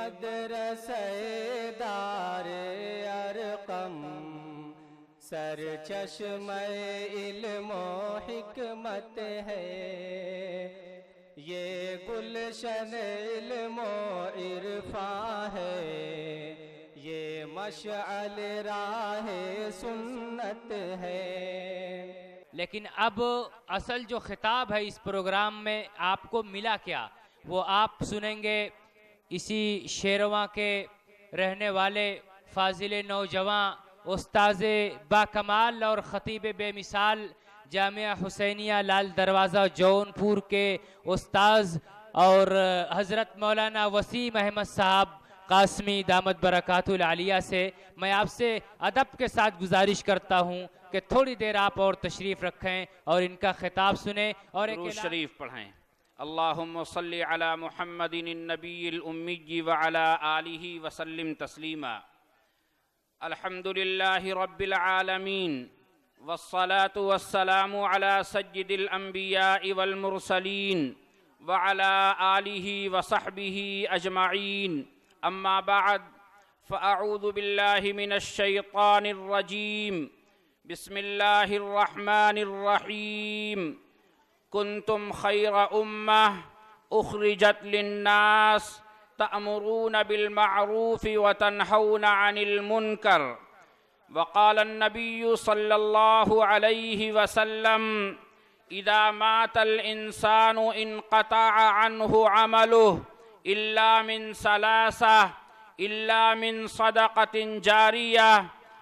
مدرسہ دار ارقم سر چشمہ علم و حکمت ہے، یہ گلشن علم و عرفان ہے، یہ مشعل راہ سنت ہے۔ لیکن اب اصل جو خطاب ہے اس پروگرام میں آپ کو ملا کیا، وہ آپ سنیں گے اسی شیرواں کے رہنے والے فاضل نوجوان استاذ با کمال اور خطیب بے مثال جامعہ حسینیہ لال دروازہ جون پور کے استاذ اور حضرت مولانا وسیم احمد صاحب قاسمی دامت برکاتہ العالیہ سے میں آپ سے ادب کے ساتھ گزارش کرتا ہوں کہ تھوڑی دیر آپ اور تشریف رکھیں اور ان کا خطاب سنیں اور درود شریف پڑھیں۔ اللہم صلی علی محمد النبی الامی وعلی آلہ وسلم تسلیما۔ الحمدللہ رب العالمین والصلاة والسلام علی سید الانبیاء والمرسلین وعلی آلہ وصحبہ اجمعین، اما بعد فاعوذ باللہ من الشیطان الرجیم، بسم اللہ الرحمن الرحیم۔ کنتم خیر امہ اخرجت للناس تأمرون بالمعروف وتنہون عن المنکر، وقال النبی صلی اللہ علیہ وسلم اذا مات الانسان انقطع عنہ عملہ الا من ثلاثہ، الا من صدقۃ جاریہ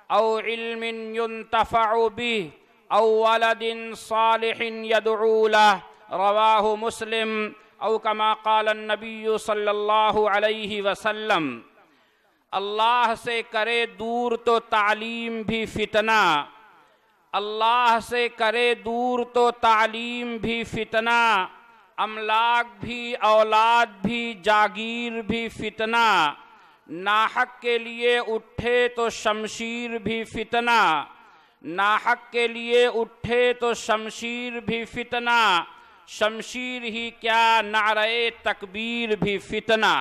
او علم ينتفع به او ولد صالح يدعو له، رواہ مسلم، او کما قال النبی صلی اللہ علیہ وسلم۔ اللہ سے کرے دور تو تعلیم بھی فتنہ، اللہ سے کرے دور تو تعلیم بھی فتنہ، املاک بھی اولاد بھی جاگیر بھی فتنہ، ناحق کے لیے اٹھے تو شمشیر بھی فتنہ، ناحق کے لیے اٹھے تو شمشیر بھی فتنہ، شمشیر ہی کیا نعرہ تکبیر بھی فتنہ۔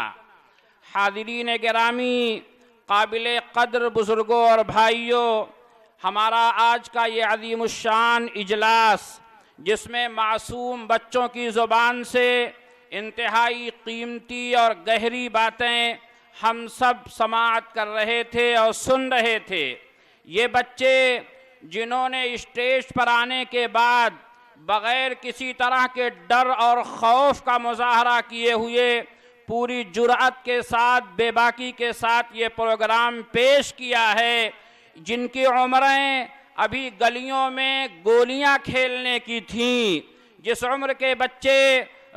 حاضرین گرامی، قابل قدر بزرگوں اور بھائیوں، ہمارا آج کا یہ عظیم الشان اجلاس جس میں معصوم بچوں کی زبان سے انتہائی قیمتی اور گہری باتیں ہم سب سماعت کر رہے تھے اور سن رہے تھے، یہ بچے جنہوں نے اسٹیج پر آنے کے بعد بغیر کسی طرح کے ڈر اور خوف کا مظاہرہ کیے ہوئے پوری جرأت کے ساتھ بے باکی کے ساتھ یہ پروگرام پیش کیا ہے، جن کی عمریں ابھی گلیوں میں گولیاں کھیلنے کی تھیں، جس عمر کے بچے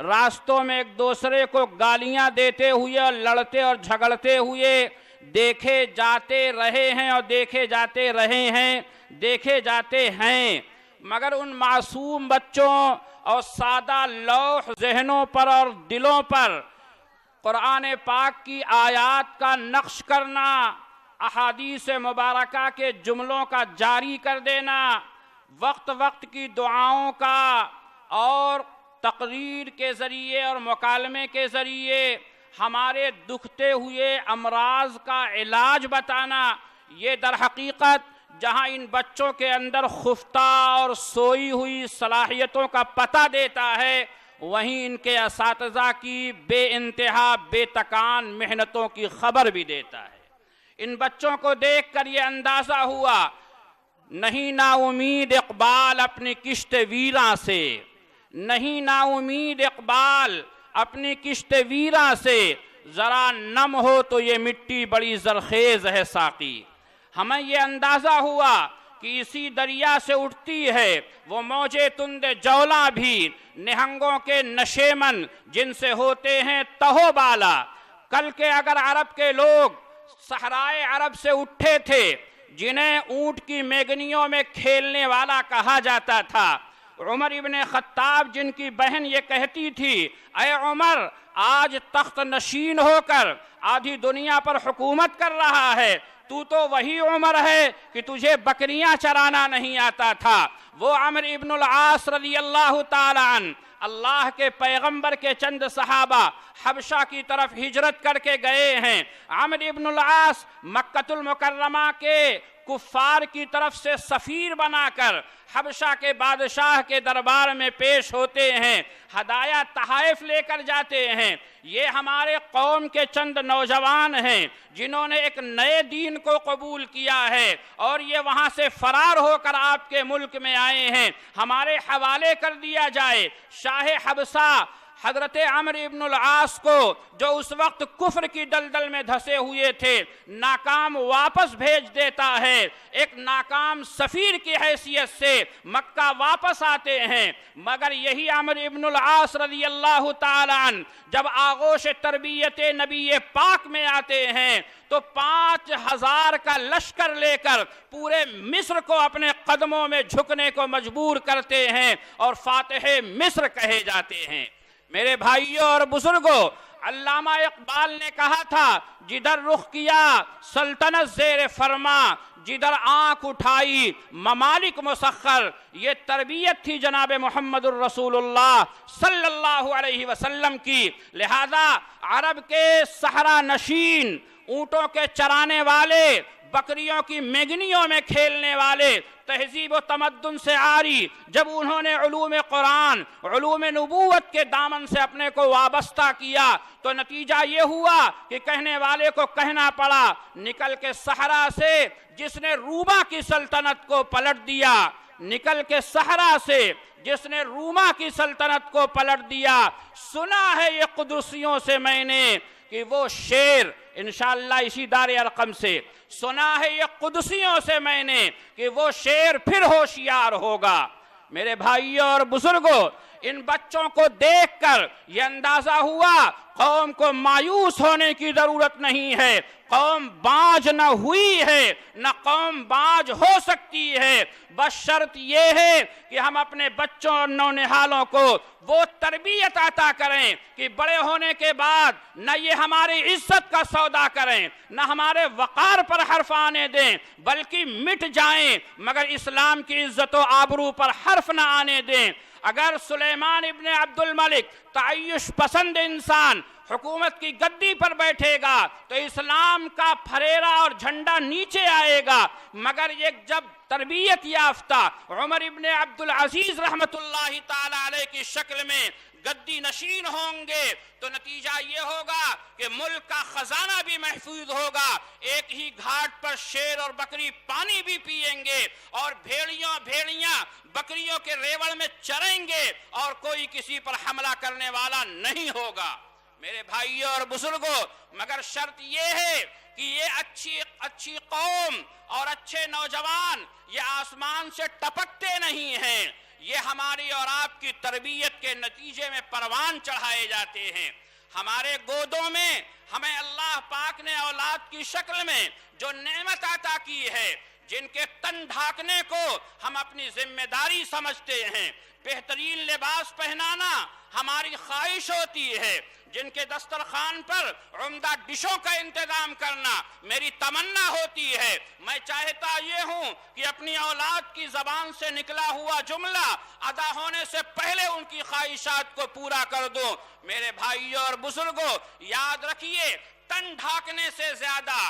راستوں میں ایک دوسرے کو گالیاں دیتے ہوئے اور لڑتے اور جھگڑتے ہوئے دیکھے جاتے رہے ہیں اور دیکھے جاتے رہے ہیں، دیکھے جاتے ہیں، مگر ان معصوم بچوں اور سادہ لوح ذہنوں پر اور دلوں پر قرآن پاک کی آیات کا نقش کرنا، احادیث مبارکہ کے جملوں کا جاری کر دینا، وقت وقت کی دعاؤں کا اور تقریر کے ذریعے اور مکالمے کے ذریعے ہمارے دکھتے ہوئے امراض کا علاج بتانا، یہ در حقیقت جہاں ان بچوں کے اندر خفتہ اور سوئی ہوئی صلاحیتوں کا پتہ دیتا ہے، وہیں ان کے اساتذہ کی بے انتہا بے تکان محنتوں کی خبر بھی دیتا ہے۔ ان بچوں کو دیکھ کر یہ اندازہ ہوا، نہیں نا امید اقبال اپنی کشت ویراں سے، نہیں نا امید اقبال اپنی کشت ویراں سے، ذرا نم ہو تو یہ مٹی بڑی زرخیز ہے ساقی۔ ہمیں یہ اندازہ ہوا کہ اسی دریا سے اٹھتی ہے وہ موجے تند جولاں بھی، نہنگوں کے نشیمن جن سے ہوتے ہیں تہو بالا۔ کل کے اگر عرب کے لوگ صحرائے عرب سے اٹھے تھے جنہیں اونٹ کی میگنیوں میں کھیلنے والا کہا جاتا تھا، عمر ابن خطاب جن کی بہن یہ کہتی تھی، اے عمر آج تخت نشین ہو کر آدھی دنیا پر حکومت کر رہا ہے، تو وہی عمر ہے کہ تجھے بکریاں چرانا نہیں آتا تھا۔ وہ عمر ابن العاص رضی اللہ تعالیٰ عنہ اللہ کے پیغمبر کے چند صحابہ حبشہ کی طرف ہجرت کر کے گئے ہیں۔ عمرو ابن العاص مکہ المکرمہ کے کفار کی طرف سے سفیر بنا کر حبشہ کے بادشاہ کے دربار میں پیش ہوتے ہیں، ہدایہ تحائف لے کر جاتے ہیں۔ یہ ہمارے قوم کے چند نوجوان ہیں جنہوں نے ایک نئے دین کو قبول کیا ہے اور یہ وہاں سے فرار ہو کر آپ کے ملک میں آئے ہیں، ہمارے حوالے کر دیا جائے۔ شاہ حبشہ حضرت عمرو ابن العاص کو، جو اس وقت کفر کی دلدل میں دھسے ہوئے تھے، ناکام واپس بھیج دیتا ہے۔ ایک ناکام سفیر کی حیثیت سے مکہ واپس آتے ہیں، مگر یہی عمرو ابن العاص رضی اللہ تعالیٰ عنہ جب آغوش تربیت نبی پاک میں آتے ہیں تو 5000 کا لشکر لے کر پورے مصر کو اپنے قدموں میں جھکنے کو مجبور کرتے ہیں اور فاتح مصر کہے جاتے ہیں۔ میرے بھائیوں اور بزرگوں، علامہ اقبال نے کہا تھا، جدھر رخ کیا سلطنت زیر فرما، جدھر آنکھ اٹھائی ممالک مسخر۔ یہ تربیت تھی جناب محمد الرسول اللہ صلی اللہ علیہ وسلم کی۔ لہذا عرب کے صحرا نشین، اونٹوں کے چرانے والے، بکریوں کی میگنیوں میں کھیلنے والے، تہذیب و تمدن سے عاری، جب انہوں نے علوم قرآن، علوم نبوت کے دامن سے اپنے کو وابستہ کیا تو نتیجہ یہ ہوا کہ کہنے والے کو کہنا پڑا، نکل کے صحرا سے جس نے روما کی سلطنت کو پلٹ دیا، نکل کے صحرا سے جس نے روما کی سلطنت کو پلٹ دیا، سنا ہے یہ قدسیوں سے میں نے کہ وہ شیر، انشاءاللہ اسی دار ارقم سے سنا ہے یہ قدسیوں سے میں نے کہ وہ شیر پھر ہوشیار ہوگا۔ میرے بھائیوں اور بزرگوں، ان بچوں کو دیکھ کر یہ اندازہ ہوا قوم کو مایوس ہونے کی ضرورت نہیں ہے۔ قوم باج نہ ہوئی ہے، نہ قوم باج ہو سکتی ہے، بس شرط یہ ہے کہ ہم اپنے بچوں اور نونہالوں کو وہ تربیت عطا کریں کہ بڑے ہونے کے بعد نہ یہ ہماری عزت کا سودا کریں، نہ ہمارے وقار پر حرف آنے دیں، بلکہ مٹ جائیں مگر اسلام کی عزت و آبرو پر حرف نہ آنے دیں۔ اگر سلیمان ابن عبد الملک تعیش پسند انسان حکومت کی گدی پر بیٹھے گا تو اسلام کا پھریرا اور جھنڈا نیچے آئے گا، مگر یہ جب تربیت یافتہ عمر ابن عبد العزیز رحمت اللہ تعالی علیہ کی شکل میں گدی نشین ہوں گے تو نتیجہ یہ ہوگا کہ ملک کا خزانہ بھی محفوظ ہوگا، ایک ہی گھاٹ پر شیر اور بکری پانی بھی پئیں گے اور بھیڑیاں بکریوں کے ریوڑ میں چریں گے اور کوئی کسی پر حملہ کرنے والا نہیں ہوگا۔ میرے بھائیوں اور بزرگوں، مگر شرط یہ ہے کہ یہ اچھی قوم اور اچھے نوجوان یہ آسمان سے ٹپکتے نہیں ہیں، یہ ہماری اور آپ کی تربیت کے نتیجے میں پروان چڑھائے جاتے ہیں۔ ہمارے گودوں میں ہمیں اللہ پاک نے اولاد کی شکل میں جو نعمت عطا کی ہے، جن کے تن ڈھانکنے کو ہم اپنی ذمہ داری سمجھتے ہیں، بہترین لباس پہنانا ہماری خواہش ہوتی ہے، جن کے دسترخوان پر عمدہ ڈشوں کا انتظام کرنا میری تمنا ہوتی ہے۔ میں چاہتا یہ ہوں کہ اپنی اولاد کی زبان سے نکلا ہوا جملہ ادا ہونے سے پہلے ان کی خواہشات کو پورا کر دوں۔ میرے بھائیوں اور بزرگوں، یاد رکھیے، تن ڈھانکنے سے زیادہ،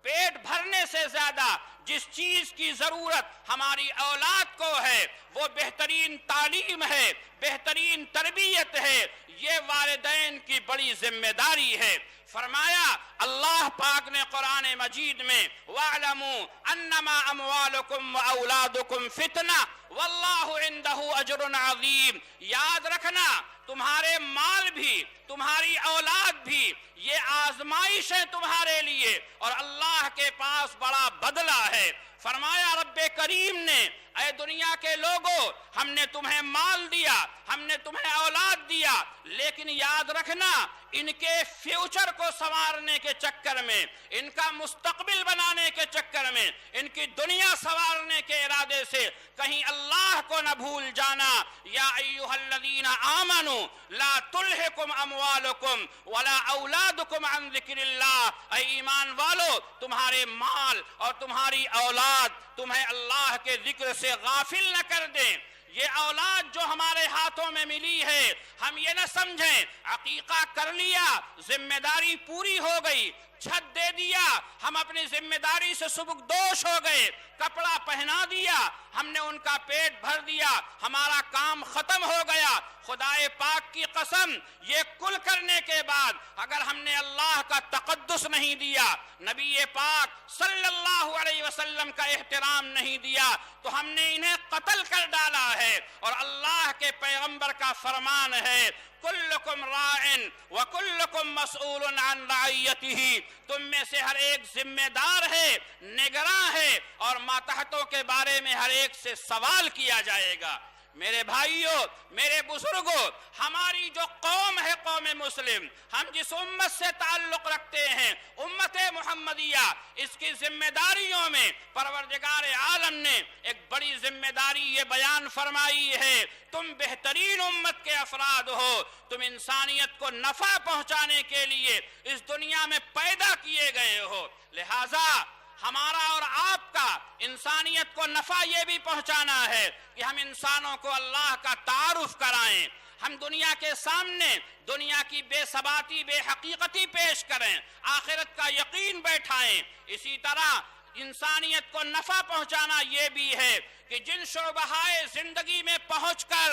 پیٹ بھرنے سے زیادہ جس چیز کی ضرورت ہماری اولاد کو ہے وہ بہترین تعلیم ہے، بہترین تربیت ہے۔ یہ والدین کی بڑی ذمہ داری ہے۔ فرمایا اللہ پاک نے قرآن مجید میں وَاعْلَمُوا أَنَّمَا أَمْوَالُكُمْ وَأَوْلَادُكُمْ فِتْنَةٌ وَاللَّهُ عِنْدَهُ أَجْرٌ عَظِيمٌ۔ یاد رکھنا، تمہارے مال بھی، تمہاری اولاد بھی، یہ آزمائش ہے تمہارے لیے اور اللہ کے پاس بڑا بدلہ ہے۔ فرمایا رب کریم نے، اے دنیا کے لوگوں، ہم نے تمہیں مال دیا، ہم نے تمہیں اولاد دیا، لیکن یاد رکھنا ان کے فیوچر کو سنوارنے کے چکر میں، ان کا مستقبل بنانے کے چکر میں، ان کی دنیا سنوارنے کے ارادے سے کہیں اللہ کو نہ بھول جانا۔ یا ایھا الذین آمنوا لا تلھکم اموالکم ولا اولادکم عن ذکر اللہ۔ اے ایمان والو، تمہارے مال اور تمہاری اولاد تمہیں اللہ کے ذکر سے غافل نہ کر دیں۔ یہ اولاد جو ہمارے ہاتھوں میں ملی ہے، ہم یہ نہ سمجھیں عقیقہ کر لیا ذمہ داری پوری ہو گئی، چھت دے دیا ہم اپنی ذمہ داری سے سبکدوش ہو گئے، کپڑا پہنا دیا ہم نے ان کا پیٹ بھر دیا، ہمارا کام ختم ہو گیا۔ خدائے پاک کی قسم، یہ کل کرنے کے بعد اگر ہم نے اللہ کا تقدس نہیں دیا، نبی پاک صلی اللہ علیہ وسلم کا احترام نہیں دیا، تو ہم نے انہیں قتل کر ڈالا ہے۔ اور اللہ کے پیغمبر کا فرمان ہے کلکم راعٍ وکلکم مسئول عن رعیتہ، تم میں سے ہر ایک ذمہ دار ہے، نگراں ہے، اور ماتحتوں کے بارے میں ہر ایک سے سوال کیا جائے گا۔ میرے بھائیوں، میرے بزرگوں، ہماری جو قوم ہے قوم مسلم، ہم جس امت سے تعلق رکھتے ہیں امت محمدیہ، اس کی ذمہ داریوں میں پروردگار عالم نے ایک بڑی ذمہ داری یہ بیان فرمائی ہے، تم بہترین امت کے افراد ہو، تم انسانیت کو نفع پہنچانے کے لیے اس دنیا میں پیدا کیے گئے ہو، لہٰذا ہمارا اور آپ کا انسانیت کو نفع یہ بھی پہنچانا ہے کہ ہم انسانوں کو اللہ کا تعارف کرائیں، ہم دنیا کے سامنے دنیا کی بے ثباتی بے حقیقتی پیش کریں، آخرت کا یقین بیٹھائیں۔ اسی طرح انسانیت کو نفع پہنچانا یہ بھی ہے کہ جن شعبہائے زندگی میں پہنچ کر،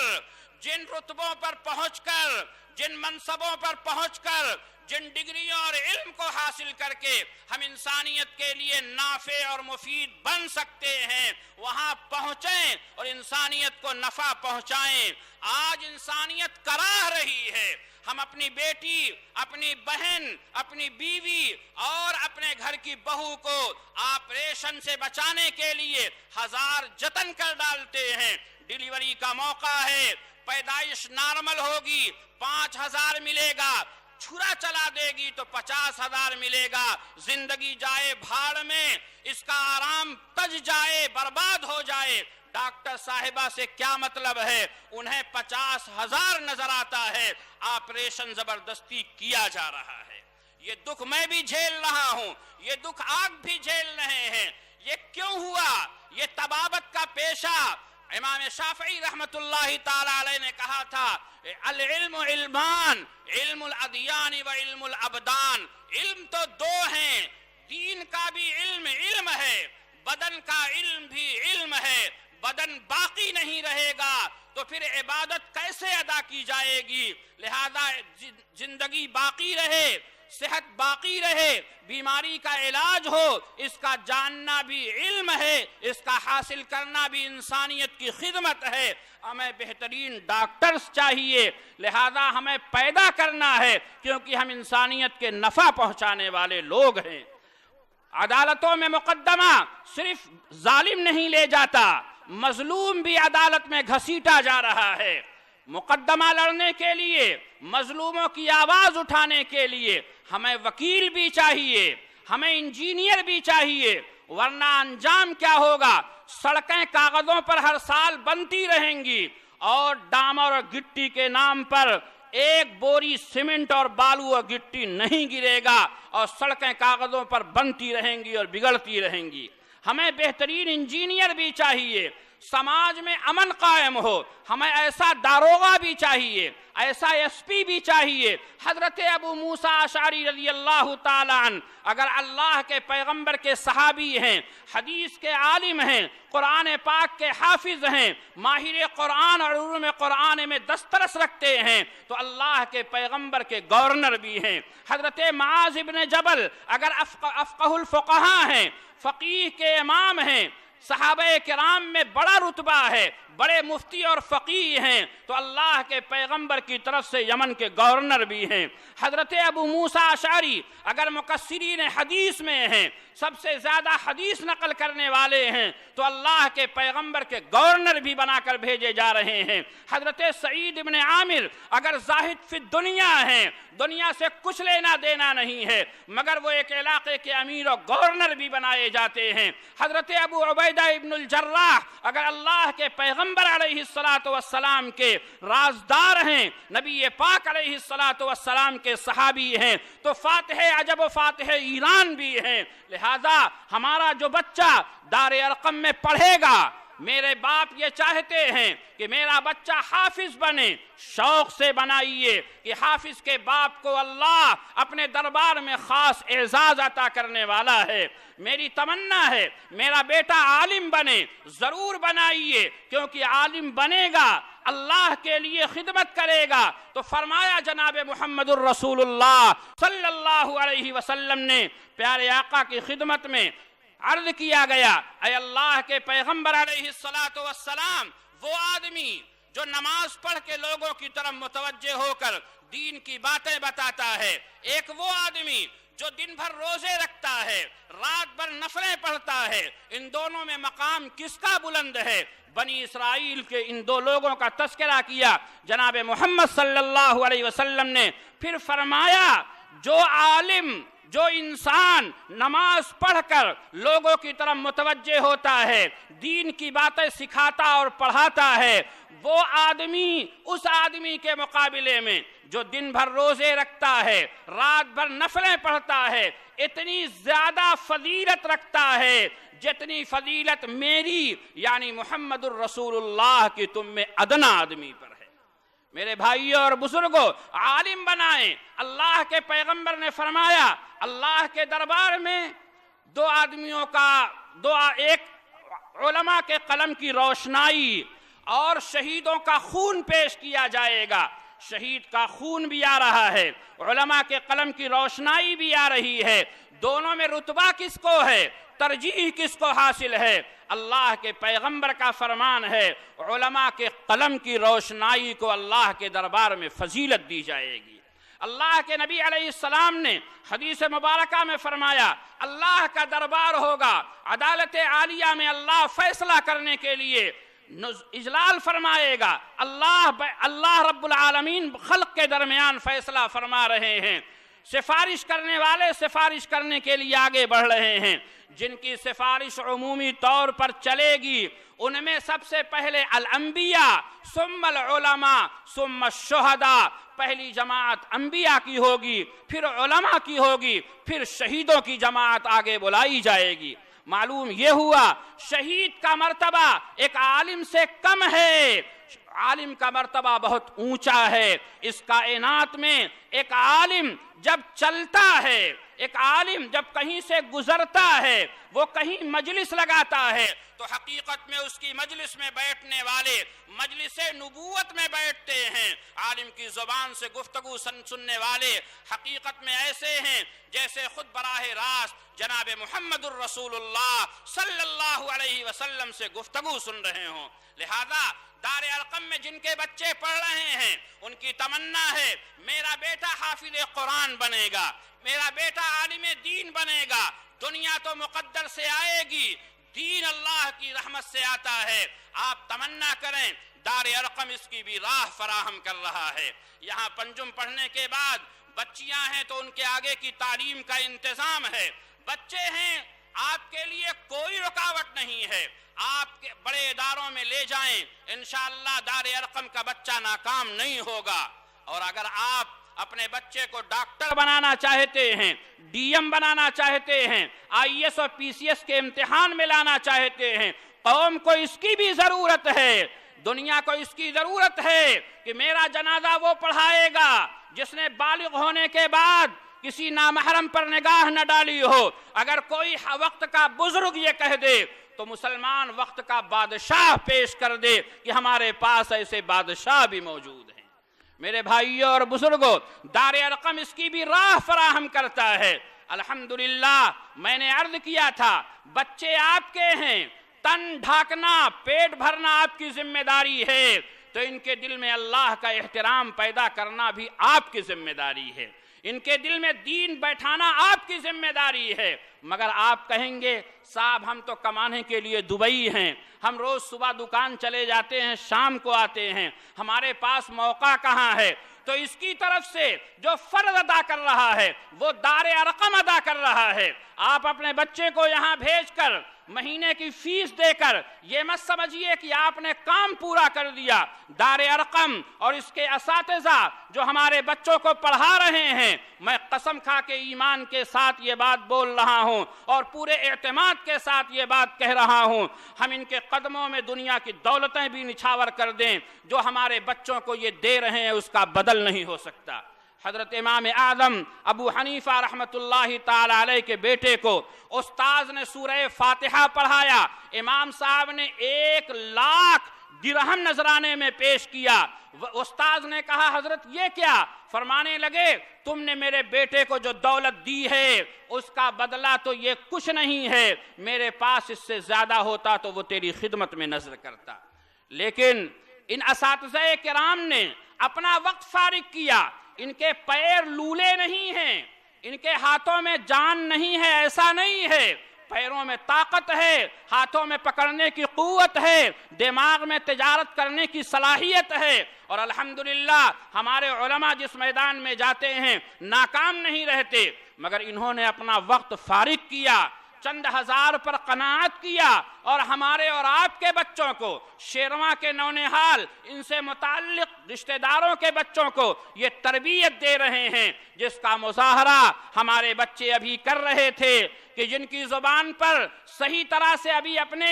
جن رتبوں پر پہنچ کر، جن منصبوں پر پہنچ کر، جن ڈگریوں اور علم کو حاصل کر کے ہم انسانیت کے لیے نافع اور مفید بن سکتے ہیں، وہاں پہنچیں اور انسانیت کو نفع پہنچائیں۔ آج انسانیت کراہ رہی ہے، ہم اپنی بیٹی، اپنی بہن، اپنی بیوی اور اپنے گھر کی بہو کو آپریشن سے بچانے کے لیے ہزار جتن کر ڈالتے ہیں۔ ڈیلیوری کا موقع ہے، پیدائش نارمل ہوگی 5,000 ملے گا، چھرا چلا دے گی تو 50,000 ملے گا، زندگی جائے بھاڑ میں، اس کا آرام تج جائے، برباد ہو جائے۔ ڈاکٹر صاحبہ سے کیا مطلب ہے؟ انہیں 50,000 نظر آتا ہے، آپریشن زبردستی کیا جا رہا ہے۔ یہ دکھ میں بھی جھیل رہا ہوں، یہ دکھ آپ بھی جھیل رہے ہیں۔ یہ کیوں ہوا؟ یہ طبابت کا پیشہ۔ امام شافعی رحمت اللہ تعالی علیہ نے کہا تھا العلم علمان، علم الادیان و علم الابدان، علم تو دو ہیں، دین کا بھی علم ہے، بدن کا علم بھی علم ہے۔ بدن باقی نہیں رہے گا تو پھر عبادت کیسے ادا کی جائے گی؟ لہذا زندگی باقی رہے، صحت باقی رہے، بیماری کا علاج ہو، اس کا جاننا بھی علم ہے، اس کا حاصل کرنا بھی انسانیت کی خدمت ہے۔ ہمیں بہترین ڈاکٹرز چاہیے، لہذا ہمیں پیدا کرنا ہے، کیونکہ ہم انسانیت کے نفع پہنچانے والے لوگ ہیں۔ عدالتوں میں مقدمہ صرف ظالم نہیں لے جاتا، مظلوم بھی عدالت میں گھسیٹا جا رہا ہے۔ مقدمہ لڑنے کے لیے، مظلوموں کی آواز اٹھانے کے لیے ہمیں وکیل بھی چاہیے، ہمیں انجینئر بھی چاہیے، ورنہ انجام کیا ہوگا؟ سڑکیں کاغذوں پر ہر سال بنتی رہیں گی اور ڈامر اور گٹی کے نام پر ایک بوری سیمنٹ اور بالو اور گٹی نہیں گرے گا، اور سڑکیں کاغذوں پر بنتی رہیں گی اور بگڑتی رہیں گی۔ ہمیں بہترین انجینئر بھی چاہیے، سماج میں امن قائم ہو، ہمیں ایسا داروغہ بھی چاہیے، ایسا ایس پی بھی چاہیے۔ حضرت ابو موسیٰ اشعری رضی اللہ تعالیٰ عنہ اگر اللہ کے پیغمبر کے صحابی ہیں، حدیث کے عالم ہیں، قرآن پاک کے حافظ ہیں، ماہر قرآن اور علوم قرآن میں دسترس رکھتے ہیں، تو اللہ کے پیغمبر کے گورنر بھی ہیں۔ حضرت معاذ بن جبل اگر افقہ الفقہاء ہیں، فقیہ کے امام ہیں، صحابہ کرام میں بڑا رتبہ ہے، بڑے مفتی اور فقیہ ہیں، تو اللہ کے پیغمبر کی طرف سے یمن کے گورنر بھی ہیں۔ حضرت ابو موسیٰ اشعری اگر مکثرین حدیث میں ہیں، سب سے زیادہ حدیث نقل کرنے والے ہیں، تو اللہ کے پیغمبر کے گورنر بھی بنا کر بھیجے جا رہے ہیں۔ حضرت سعید بن عامر اگر زاہد فی دنیا ہیں، دنیا سے کچھ لینا دینا نہیں ہے، مگر وہ ایک علاقے کے امیر اور گورنر بھی بنائے جاتے ہیں۔ حضرت ابو عبیدہ ابن الجراح اگر اللہ کے پیغمبر علیہ السلام کے رازدار ہیں، نبی پاک علیہ السلام کے صحابی ہیں، تو فاتح عجب و فاتح ایران بھی ہیں۔ لہذا ہمارا جو بچہ دار ارقم میں پڑھے گا، میرے باپ یہ چاہتے ہیں کہ میرا بچہ حافظ بنے، شوق سے بنائیے کہ حافظ کے باپ کو اللہ اپنے دربار میں خاص اعزاز عطا کرنے والا ہے۔ میری تمنا ہے میرا بیٹا عالم بنے، ضرور بنائیے، کیونکہ عالم بنے گا اللہ کے لیے خدمت کرے گا۔ تو فرمایا جناب محمد الرسول اللہ صلی اللہ علیہ وسلم نے، پیارے آقا کی خدمت میں عرض کیا گیا، اے اللہ کے پیغمبر علیہ السلام، وہ آدمی جو نماز پڑھ کے لوگوں کی طرف متوجہ ہو کر دین کی باتیں بتاتا ہے، ایک وہ آدمی جو دن بھر روزے رکھتا ہے، رات بھر نفلیں پڑھتا ہے، ان دونوں میں مقام کس کا بلند ہے؟ بنی اسرائیل کے ان دو لوگوں کا تذکرہ کیا جناب محمد صلی اللہ علیہ وسلم نے۔ پھر فرمایا جو عالم، جو انسان نماز پڑھ کر لوگوں کی طرف متوجہ ہوتا ہے، دین کی باتیں سکھاتا اور پڑھاتا ہے، وہ آدمی اس آدمی کے مقابلے میں جو دن بھر روزے رکھتا ہے، رات بھر نفلیں پڑھتا ہے، اتنی زیادہ فضیلت رکھتا ہے جتنی فضیلت میری یعنی محمد الرسول اللہ کی تم میں ادنا آدمی پر ہے۔ میرے بھائیوں اور بزرگوں، عالم بنائیں۔ اللہ کے پیغمبر نے فرمایا اللہ کے دربار میں دو آدمیوں کا ایک علماء کے قلم کی روشنائی اور شہیدوں کا خون پیش کیا جائے گا۔ شہید کا خون بھی آ رہا ہے، علماء کے قلم کی روشنائی بھی آ رہی ہے، دونوں میں رتبہ کس کو ہے، ترجیح کس کو حاصل ہے؟ اللہ کے پیغمبر کا فرمان ہے علماء کے قلم کی روشنائی کو اللہ کے دربار میں فضیلت دی جائے گی۔ اللہ کے نبی علیہ السلام نے حدیث مبارکہ میں فرمایا اللہ کا دربار ہوگا، عدالت عالیہ میں اللہ فیصلہ کرنے کے لیے اجلال فرمائے گا۔ اللہ رب العالمین خلق کے درمیان فیصلہ فرما رہے ہیں، سفارش کرنے والے سفارش کرنے کے لیے آگے بڑھ رہے ہیں، جن کی سفارش عمومی طور پر چلے گی ان میں سب سے پہلے الانبیاء ثم العلماء ثم الشہداء، پہلی جماعت انبیاء کی ہوگی، پھر علماء کی ہوگی، پھر شہیدوں کی جماعت آگے بلائی جائے گی۔ معلوم یہ ہوا شہید کا مرتبہ ایک عالم سے کم ہے، عالم کا مرتبہ بہت اونچا ہے۔ اس کائنات میں ایک عالم جب چلتا ہے، ایک عالم جب کہیں سے گزرتا ہے، وہ کہیں مجلس لگاتا ہے تو حقیقت میں اس کی مجلس میں بیٹھنے والے مجلس نبوت میں بیٹھتے ہیں۔ عالم کی زبان سے گفتگو سننے والے حقیقت میں ایسے ہیں جیسے خود براہ راست جناب محمد الرسول اللہ صلی اللہ علیہ وسلم سے گفتگو سن رہے ہوں۔ لہذا دار ارقم میں جن کے بچے پڑھ رہے ہیں ان کی تمنا ہے میرا بیٹا حافظ قرآن بنے گا، میرا بیٹا عالم دین بنے گا۔ دنیا تو مقدر سے آئے گی، دین اللہ کی رحمت سے آتا ہے۔ آپ تمنا کریں، دار ارقم اس کی بھی راہ فراہم کر رہا ہے۔ یہاں پنجم پڑھنے کے بعد بچیاں ہیں تو ان کے آگے کی تعلیم کا انتظام ہے۔ بچے ہیں، آپ کے لیے کوئی رکاوٹ نہیں ہے، آپ کے بڑے اداروں میں لے جائیں، انشاءاللہ دار ارقم کا بچہ ناکام نہیں ہوگا۔ اور اگر آپ اپنے بچے کو ڈاکٹر بنانا چاہتے ہیں، ڈی ایم بنانا چاہتے ہیں، آئی ایس اور پی سی ایس کے امتحان میں لانا چاہتے ہیں، قوم کو اس کی بھی ضرورت ہے، دنیا کو اس کی ضرورت ہے کہ میرا جنازہ وہ پڑھائے گا جس نے بالغ ہونے کے بعد کسی نامحرم پر نگاہ نہ ڈالی ہو۔ اگر کوئی وقت کا بزرگ یہ کہہ دے تو مسلمان وقت کا بادشاہ پیش کر دے کہ ہمارے پاس ایسے بادشاہ بھی موجود ہیں۔ میرے بھائیوں اور بزرگوں، دار ارقم اس کی بھی راہ فراہم کرتا ہے۔ الحمدللہ میں نے عرض کیا تھا بچے آپ کے ہیں، تن ڈھانکنا پیٹ بھرنا آپ کی ذمہ داری ہے، تو ان کے دل میں اللہ کا احترام پیدا کرنا بھی آپ کی ذمہ داری ہے، ان کے دل میں دین بیٹھانا آپ کی ذمہ داری ہے۔ مگر آپ کہیں گے صاحب ہم تو کمانے کے لیے دبئی ہیں، ہم روز صبح دکان چلے جاتے ہیں، شام کو آتے ہیں، ہمارے پاس موقع کہاں ہے؟ تو اس کی طرف سے جو فرض ادا کر رہا ہے وہ دار ارقم ادا کر رہا ہے۔ آپ اپنے بچے کو یہاں بھیج کر مہینے کی فیس دے کر یہ مت سمجھیے کہ آپ نے کام پورا کر دیا۔ دار ارقم اور اس کے اساتذہ جو ہمارے بچوں کو پڑھا رہے ہیں، میں قسم کھا کے ایمان کے ساتھ یہ بات بول رہا ہوں اور پورے اعتماد کے ساتھ یہ بات کہہ رہا ہوں، ہم ان کے قدموں میں دنیا کی دولتیں بھی نچھاور کر دیں، جو ہمارے بچوں کو یہ دے رہے ہیں اس کا بدل نہیں ہو سکتا۔ حضرت امام اعظم ابو حنیفہ رحمۃ اللہ تعالی علیہ کے بیٹے کو استاذ نے سورہ فاتحہ پڑھایا، امام صاحب نے 1,00,000 درہم نذرانے میں پیش کیا۔ استاذ نے کہا حضرت یہ کیا؟ فرمانے لگے تم نے میرے بیٹے کو جو دولت دی ہے اس کا بدلہ تو یہ کچھ نہیں ہے، میرے پاس اس سے زیادہ ہوتا تو وہ تیری خدمت میں نذر کرتا۔ لیکن ان اساتذہ کرام نے اپنا وقت فارغ کیا، ان کے پیر لولے نہیں ہیں، ان کے ہاتھوں میں جان نہیں ہے، ایسا نہیں ہے، پیروں میں طاقت ہے، ہاتھوں میں پکڑنے کی قوت ہے، دماغ میں تجارت کرنے کی صلاحیت ہے، اور الحمدللہ ہمارے علماء جس میدان میں جاتے ہیں ناکام نہیں رہتے، مگر انہوں نے اپنا وقت فارغ کیا، چند ہزار پر قناعت کیا، اور ہمارے اور آپ کے بچوں کو، شیرواں کے نونہال ان سے متعلق رشتہ داروں کے بچوں کو یہ تربیت دے رہے ہیں، جس کا مظاہرہ ہمارے بچے ابھی کر رہے تھے کہ جن کی زبان پر صحیح طرح سے ابھی اپنے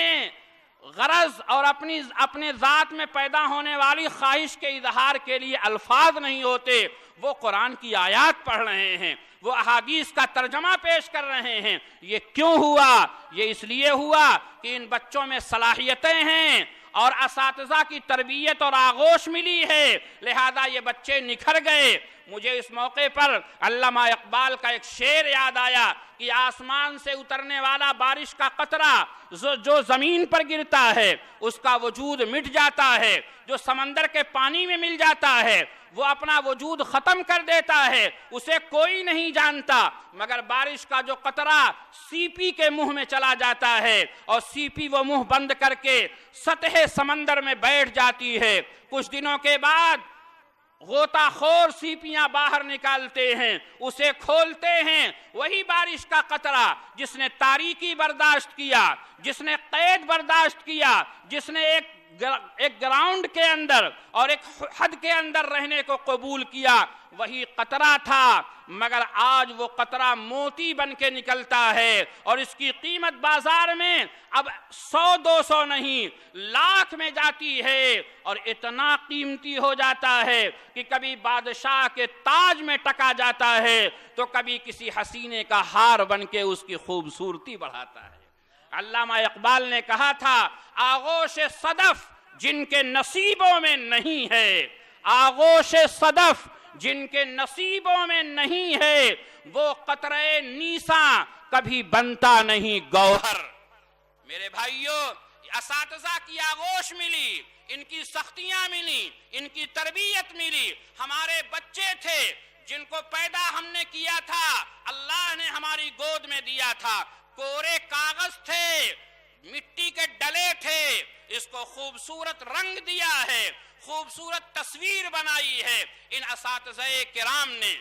غرض اور اپنے ذات میں پیدا ہونے والی خواہش کے اظہار کے لیے الفاظ نہیں ہوتے، وہ قرآن کی آیات پڑھ رہے ہیں، وہ احادیث کا ترجمہ پیش کر رہے ہیں۔ یہ کیوں ہوا؟ یہ اس لیے ہوا کہ ان بچوں میں صلاحیتیں ہیں اور اساتذہ کی تربیت اور آغوش ملی ہے، لہذا یہ بچے نکھر گئے۔ مجھے اس موقع پر علامہ اقبال کا ایک شعر یاد آیا کہ آسمان سے اترنے والا بارش کا قطرہ جو زمین پر گرتا ہے اس کا وجود مٹ جاتا ہے، جو سمندر کے پانی میں مل جاتا ہے وہ اپنا وجود ختم کر دیتا ہے، اسے کوئی نہیں جانتا، مگر بارش کا جو قطرہ سیپی کے منہ میں چلا جاتا ہے اور سیپی وہ منہ بند کر کے سطح سمندر میں بیٹھ جاتی ہے، کچھ دنوں کے بعد غوطہ خور سیپیاں باہر نکالتے ہیں، اسے کھولتے ہیں، وہی بارش کا قطرہ جس نے تاریکی برداشت کیا، جس نے قید برداشت کیا، جس نے ایک گراؤنڈ کے اندر اور ایک حد کے اندر رہنے کو قبول کیا، وہی قطرہ تھا، مگر آج وہ قطرہ موتی بن کے نکلتا ہے اور اس کی قیمت بازار میں اب 100-200 نہیں، لاکھ میں جاتی ہے، اور اتنا قیمتی ہو جاتا ہے کہ کبھی بادشاہ کے تاج میں ٹکا جاتا ہے تو کبھی کسی حسینے کا ہار بن کے اس کی خوبصورتی بڑھاتا ہے۔ علامہ اقبال نے کہا تھا آغوش صدف جن کے نصیبوں میں نہیں ہے، آغوش صدف جن کے نصیبوں میں نہیں ہے، وہ قطرے نیساں کبھی بنتا نہیں گوہر۔ میرے بھائیوں، اساتذہ کی آغوش ملی، ان کی سختیاں ملی، ان کی تربیت ملی، ہمارے بچے تھے جن کو پیدا ہم نے کیا تھا، اللہ نے ہماری گود میں دیا تھا، کورے کاغذ تھے، مٹی کے ڈلے تھے، اس کو خوبصورت رنگ دیا ہے، خوبصورت تصویر بنائی ہے ان اساتذہ کرام نے۔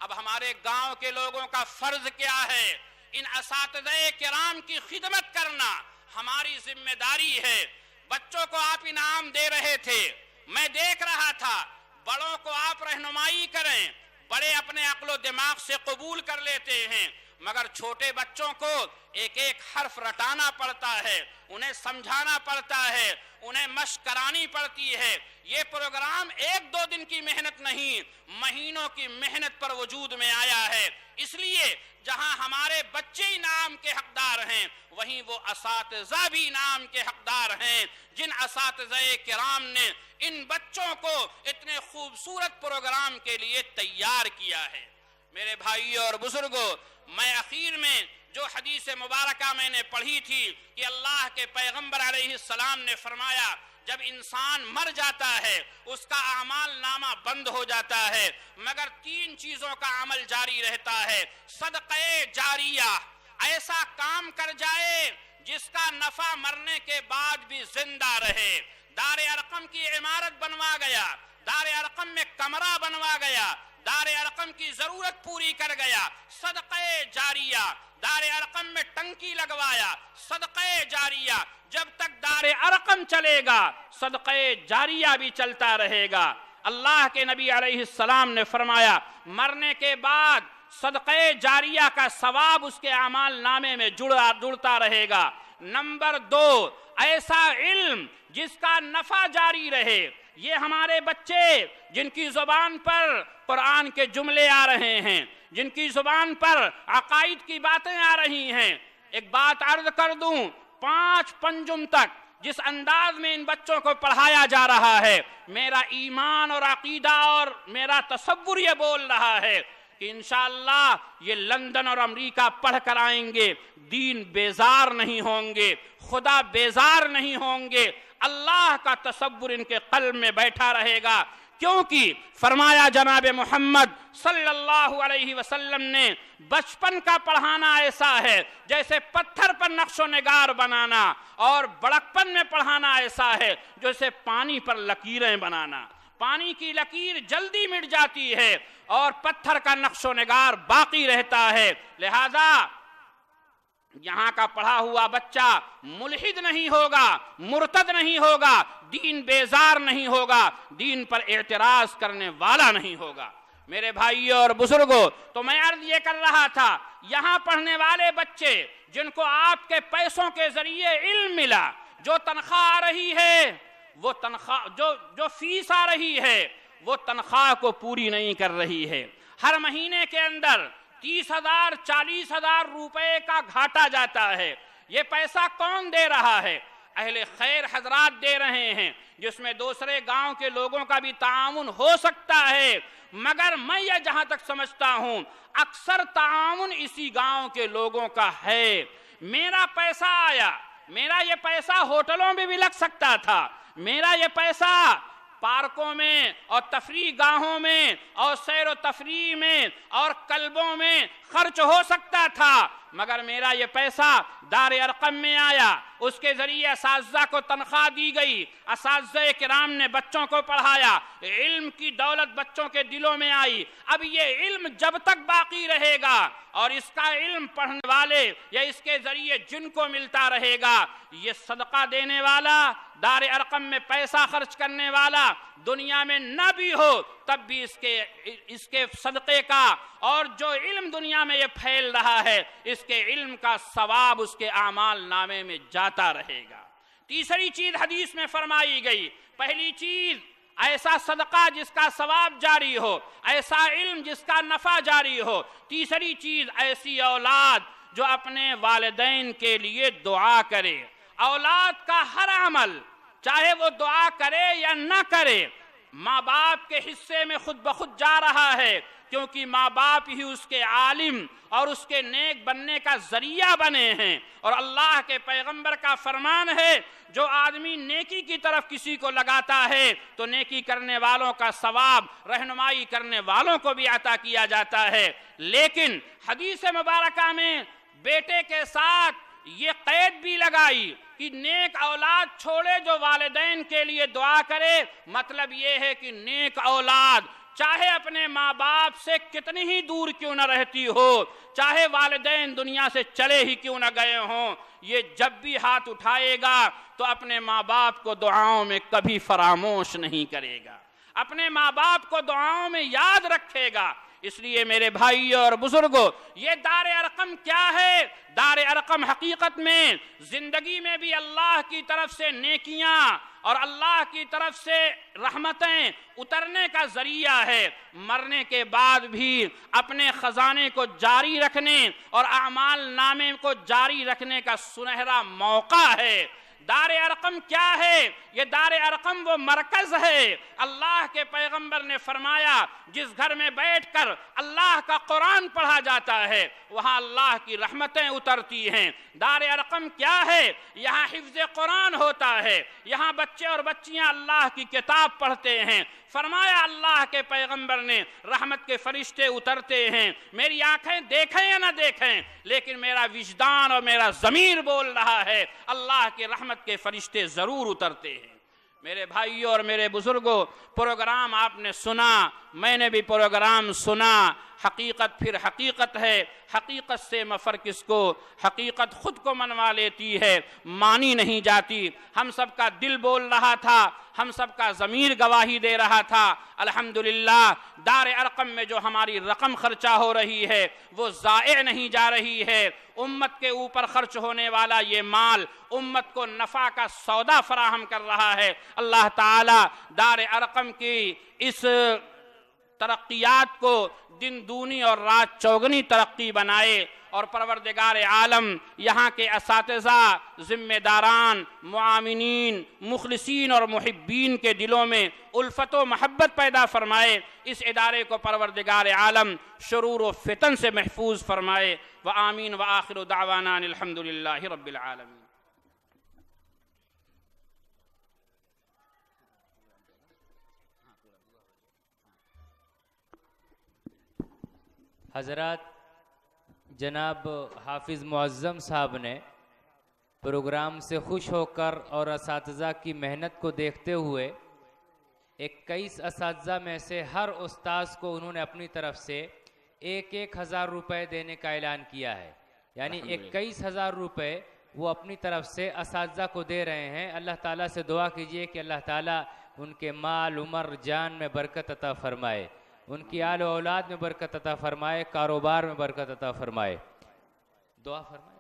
اب ہمارے گاؤں کے لوگوں کا فرض کیا ہے؟ ان اساتذہ کرام کی خدمت کرنا ہماری ذمہ داری ہے۔ بچوں کو آپ انعام دے رہے تھے، میں دیکھ رہا تھا، بڑوں کو آپ رہنمائی کریں، بڑے اپنے عقل و دماغ سے قبول کر لیتے ہیں، مگر چھوٹے بچوں کو ایک ایک حرف رٹانا پڑتا ہے، انہیں سمجھانا پڑتا ہے، انہیں مشق کرانی پڑتی ہے۔ یہ پروگرام 1-2 دن کی محنت نہیں، مہینوں کی محنت پر وجود میں آیا ہے۔ اس لیے جہاں ہمارے بچے انعام کے حقدار ہیں، وہیں وہ اساتذہ بھی انعام کے حقدار ہیں، جن اساتذہ کرام نے ان بچوں کو اتنے خوبصورت پروگرام کے لیے تیار کیا ہے۔ میرے بھائیوں اور بزرگوں، میں اخیر میں جو حدیث مبارکہ میں نے پڑھی تھی کہ اللہ کے پیغمبر علیہ السلام نے فرمایا جب انسان مر جاتا ہے اس کا اعمال نامہ بند ہو جاتا ہے، مگر 3 چیزوں کا عمل جاری رہتا ہے۔ صدقہ جاریہ، ایسا کام کر جائے جس کا نفع مرنے کے بعد بھی زندہ رہے۔ دار ارقم کی عمارت بنوا گیا، دار ارقم میں کمرہ بنوا گیا، دار ارقم کی ضرورت پوری کر گیا، صدقہ جاریہ، دار ارقم میں ٹنکی لگوایا، صدقہ جاریہ، جب تک دار ارقم چلے گا صدقہ جاریہ بھی چلتا رہے گا۔ اللہ کے نبی علیہ السلام نے فرمایا مرنے کے بعد صدقہ جاریہ کا ثواب اس کے اعمال نامے میں جڑتا رہے گا۔ نمبر 2، ایسا علم جس کا نفع جاری رہے۔ یہ ہمارے بچے جن کی زبان پر قرآن کے جملے آ رہے ہیں، جن کی زبان پر عقائد کی باتیں آ رہی ہیں، ایک بات عرض کر دوں، 5 پنجم تک جس انداز میں ان بچوں کو پڑھایا جا رہا ہے، میرا ایمان اور عقیدہ اور میرا تصور یہ بول رہا ہے کہ انشاءاللہ یہ لندن اور امریکہ پڑھ کر آئیں گے، دین بیزار نہیں ہوں گے، خدا بیزار نہیں ہوں گے، اللہ کا تصور ان کے قلب میں بیٹھا رہے گا، کیونکہ فرمایا جناب محمد صلی اللہ علیہ وسلم نے بچپن کا پڑھانا ایسا ہے جیسے پتھر پر نقش و نگار بنانا، اور بڑکپن میں پڑھانا ایسا ہے جیسے پانی پر لکیریں بنانا۔ پانی کی لکیر جلدی مٹ جاتی ہے اور پتھر کا نقش و نگار باقی رہتا ہے، لہذا یہاں کا پڑھا ہوا بچہ ملحد نہیں ہوگا، مرتد نہیں ہوگا، دین بیزار نہیں ہوگا، دین پر اعتراض کرنے والا نہیں ہوگا۔ میرے بھائیوں اور بزرگوں، تو میں عرض یہ کر رہا تھا، یہاں پڑھنے والے بچے جن کو آپ کے پیسوں کے ذریعے علم ملا، جو تنخواہ آ رہی ہے، وہ تنخواہ جو فیس آ رہی ہے وہ تنخواہ کو پوری نہیں کر رہی ہے۔ ہر مہینے کے اندر 30,000 40,000 روپے کا گھاٹا جاتا ہے۔ یہ پیسہ کون دے رہا ہے؟ اہل خیر حضرات دے رہے ہیں، جس میں دوسرے گاؤں کے لوگوں کا بھی تعاون ہو سکتا ہے، مگر میں یہ جہاں تک سمجھتا ہوں اکثر تعاون اسی گاؤں کے لوگوں کا ہے۔ میرا پیسہ آیا، میرا یہ پیسہ ہوٹلوں میں بھی لگ سکتا تھا، میرا یہ پیسہ پارکوں میں اور تفریح گاہوں میں اور سیر و تفریح میں اور کلبوں میں خرچ ہو سکتا تھا، مگر میرا یہ پیسہ دار ارقم میں آیا، اس کے ذریعے اساتذہ کو تنخواہ دی گئی، اساتذہ کرام نے بچوں کو پڑھایا، علم کی دولت بچوں کے دلوں میں آئی۔ اب یہ علم جب تک باقی رہے گا اور اس کا علم پڑھنے والے یا اس کے ذریعے جن کو ملتا رہے گا، یہ صدقہ دینے والا، دار ارقم میں پیسہ خرچ کرنے والا دنیا میں نہ بھی ہو تب بھی اس کے صدقے کا اور جو علم دنیا میں یہ پھیل رہا ہے اس کے علم کا ثواب اس کے اعمال نامے میں جاتا رہے گا۔ تیسری چیز حدیث میں فرمائی گئی، پہلی چیز ایسا صدقہ جس کا ثواب جاری ہو، ایسا علم جس کا نفع جاری ہو، تیسری چیز ایسی اولاد جو اپنے والدین کے لیے دعا کرے۔ اولاد کا ہر عمل چاہے وہ دعا کرے یا نہ کرے ماں باپ کے حصے میں خود بخود جا رہا ہے، کیونکہ ماں باپ ہی اس کے عالم اور اس کے نیک بننے کا ذریعہ بنے ہیں، اور اللہ کے پیغمبر کا فرمان ہے جو آدمی نیکی کی طرف کسی کو لگاتا ہے تو نیکی کرنے والوں کا ثواب رہنمائی کرنے والوں کو بھی عطا کیا جاتا ہے۔ لیکن حدیث مبارکہ میں بیٹے کے ساتھ یہ قید بھی لگائی کہ نیک اولاد چھوڑے جو والدین کے لیے دعا کرے، مطلب یہ ہے کہ نیک اولاد چاہے اپنے ماں باپ سے کتنی ہی دور کیوں نہ رہتی ہو، چاہے والدین دنیا سے چلے ہی کیوں نہ گئے ہوں، یہ جب بھی ہاتھ اٹھائے گا تو اپنے ماں باپ کو دعاؤں میں کبھی فراموش نہیں کرے گا، اپنے ماں باپ کو دعاؤں میں یاد رکھے گا۔ اس لیے میرے بھائیوں اور بزرگوں، یہ دار ارقم کیا ہے؟ دار ارقم حقیقت میں زندگی میں بھی اللہ کی طرف سے نیکیاں اور اللہ کی طرف سے رحمتیں اترنے کا ذریعہ ہے، مرنے کے بعد بھی اپنے خزانے کو جاری رکھنے اور اعمال نامے کو جاری رکھنے کا سنہرا موقع ہے۔ دار ارقم کیا ہے؟ یہ دار ارقم وہ مرکز ہے، اللہ کے پیغمبر نے فرمایا جس گھر میں بیٹھ کر اللہ کا قرآن پڑھا جاتا ہے وہاں اللہ کی رحمتیں اترتی ہیں۔ دار ارقم کیا ہے؟ یہاں حفظ قرآن ہوتا ہے، یہاں بچے اور بچیاں اللہ کی کتاب پڑھتے ہیں۔ فرمایا اللہ کے پیغمبر نے رحمت کے فرشتے اترتے ہیں، میری آنکھیں دیکھیں یا نہ دیکھیں لیکن میرا وجدان اور میرا ضمیر بول رہا ہے اللہ کی رحمت کے فرشتے ضرور اترتے ہیں۔ میرے بھائیوں اور میرے بزرگوں، پروگرام آپ نے سنا، میں نے بھی پروگرام سنا۔ حقیقت پھر حقیقت ہے، حقیقت سے مفر کس کو، حقیقت خود کو منوا لیتی ہے، مانی نہیں جاتی۔ ہم سب کا دل بول رہا تھا، ہم سب کا ضمیر گواہی دے رہا تھا۔ الحمدللہ دار ارقم میں جو ہماری رقم خرچہ ہو رہی ہے وہ ضائع نہیں جا رہی ہے۔ امت کے اوپر خرچ ہونے والا یہ مال امت کو نفع کا سودا فراہم کر رہا ہے۔ اللہ تعالی دار ارقم کی اس ترقیات کو دن دونی اور رات چوگنی ترقی بنائے، اور پروردگار عالم یہاں کے اساتذہ، ذمہ داران، معاونین، مخلصین اور محبین کے دلوں میں الفت و محبت پیدا فرمائے۔ اس ادارے کو پروردگار عالم شرور و فتن سے محفوظ فرمائے۔ وآمین وآخر دعوانا الحمدللہ رب العالمین۔ حضرات، جناب حافظ معظم صاحب نے پروگرام سے خوش ہو کر اور اساتذہ کی محنت کو دیکھتے ہوئے 21 اساتذہ میں سے ہر استاذ کو انہوں نے اپنی طرف سے 1,000 روپے دینے کا اعلان کیا ہے، یعنی 21,000 روپے وہ اپنی طرف سے اساتذہ کو دے رہے ہیں۔ اللہ تعالیٰ سے دعا کیجئے کہ اللہ تعالیٰ ان کے مال، عمر، جان میں برکت عطا فرمائے، ان کی آل و اولاد میں برکت عطا فرمائے، کاروبار میں برکت عطا فرمائے۔ دعا فرمائے۔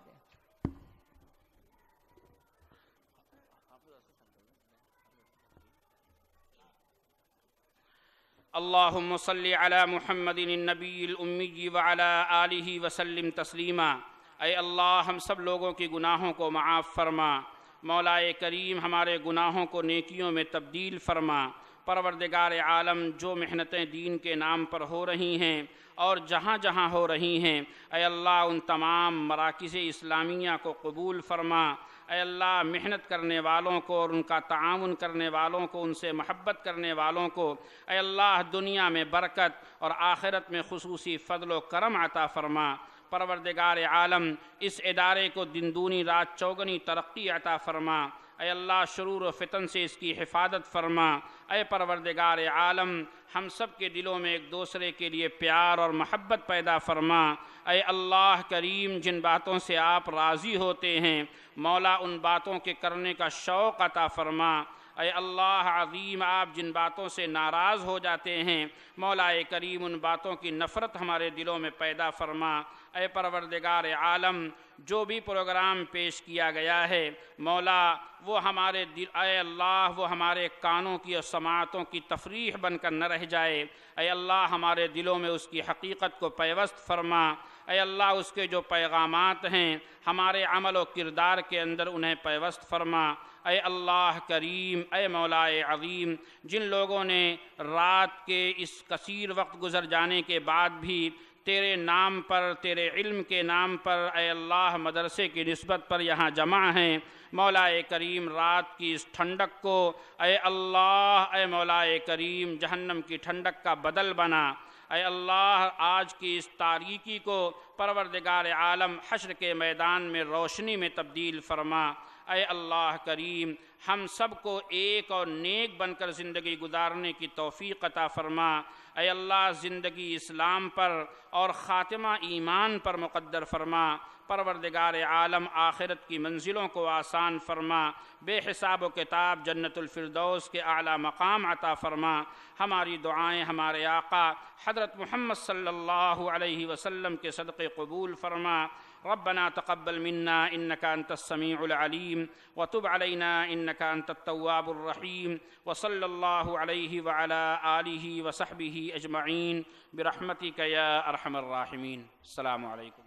اللہم صلی علی محمد النبی الامی وعلی آلہ وسلم تسلیما۔ اے اللہ ہم سب لوگوں کی گناہوں کو معاف فرما، مولا کریم ہمارے گناہوں کو نیکیوں میں تبدیل فرما۔ پروردگار عالم جو محنتیں دین کے نام پر ہو رہی ہیں اور جہاں جہاں ہو رہی ہیں، اے اللہ ان تمام مراکز اسلامیہ کو قبول فرما۔ اے اللہ محنت کرنے والوں کو اور ان کا تعاون کرنے والوں کو، ان سے محبت کرنے والوں کو، اے اللہ دنیا میں برکت اور آخرت میں خصوصی فضل و کرم عطا فرما۔ پروردگار عالم اس ادارے کو دن دونی رات چوگنی ترقی عطا فرما۔ اے اللہ شرور و فتن سے اس کی حفاظت فرما۔ اے پروردگار عالم ہم سب کے دلوں میں ایک دوسرے کے لیے پیار اور محبت پیدا فرما۔ اے اللہ کریم جن باتوں سے آپ راضی ہوتے ہیں مولا ان باتوں کے کرنے کا شوق عطا فرما۔ اے اللہ عظیم آپ جن باتوں سے ناراض ہو جاتے ہیں مولا کریم ان باتوں کی نفرت ہمارے دلوں میں پیدا فرما۔ اے پروردگار عالم جو بھی پروگرام پیش کیا گیا ہے مولا وہ ہمارے دل، اے اللہ وہ ہمارے کانوں کی اور سماعتوں کی تفریح بن کر نہ رہ جائے۔ اے اللہ ہمارے دلوں میں اس کی حقیقت کو پیوست فرما۔ اے اللہ اس کے جو پیغامات ہیں ہمارے عمل و کردار کے اندر انہیں پیوست فرما۔ اے اللہ کریم، اے مولا عظیم جن لوگوں نے رات کے اس کثیر وقت گزر جانے کے بعد بھی تیرے نام پر، تیرے علم کے نام پر، اے اللہ مدرسے کی نسبت پر یہاں جمع ہیں مولا کریم رات کی اس ٹھنڈک کو اے اللہ، اے مولا کریم جہنم کی ٹھنڈک کا بدل بنا۔ اے اللہ آج کی اس تاریکی کو پروردگار عالم حشر کے میدان میں روشنی میں تبدیل فرما۔ اے اللہ کریم ہم سب کو ایک اور نیک بن کر زندگی گزارنے کی توفیق عطا فرما۔ اے اللہ زندگی اسلام پر اور خاتمہ ایمان پر مقدر فرما۔ پروردگار عالم آخرت کی منزلوں کو آسان فرما، بے حساب و کتاب جنت الفردوس کے اعلیٰ مقام عطا فرما۔ ہماری دعائیں ہمارے آقا حضرت محمد صلی اللہ علیہ وسلم کے صدقے قبول فرما۔ ربنا تقبل منا انك انت السميع العليم وتب علينا انك انت التواب الرحيم وصلى الله عليه وعلى آله وصحبه اجمعين برحمتك يا ارحم الراحمين۔ السلام علیکم۔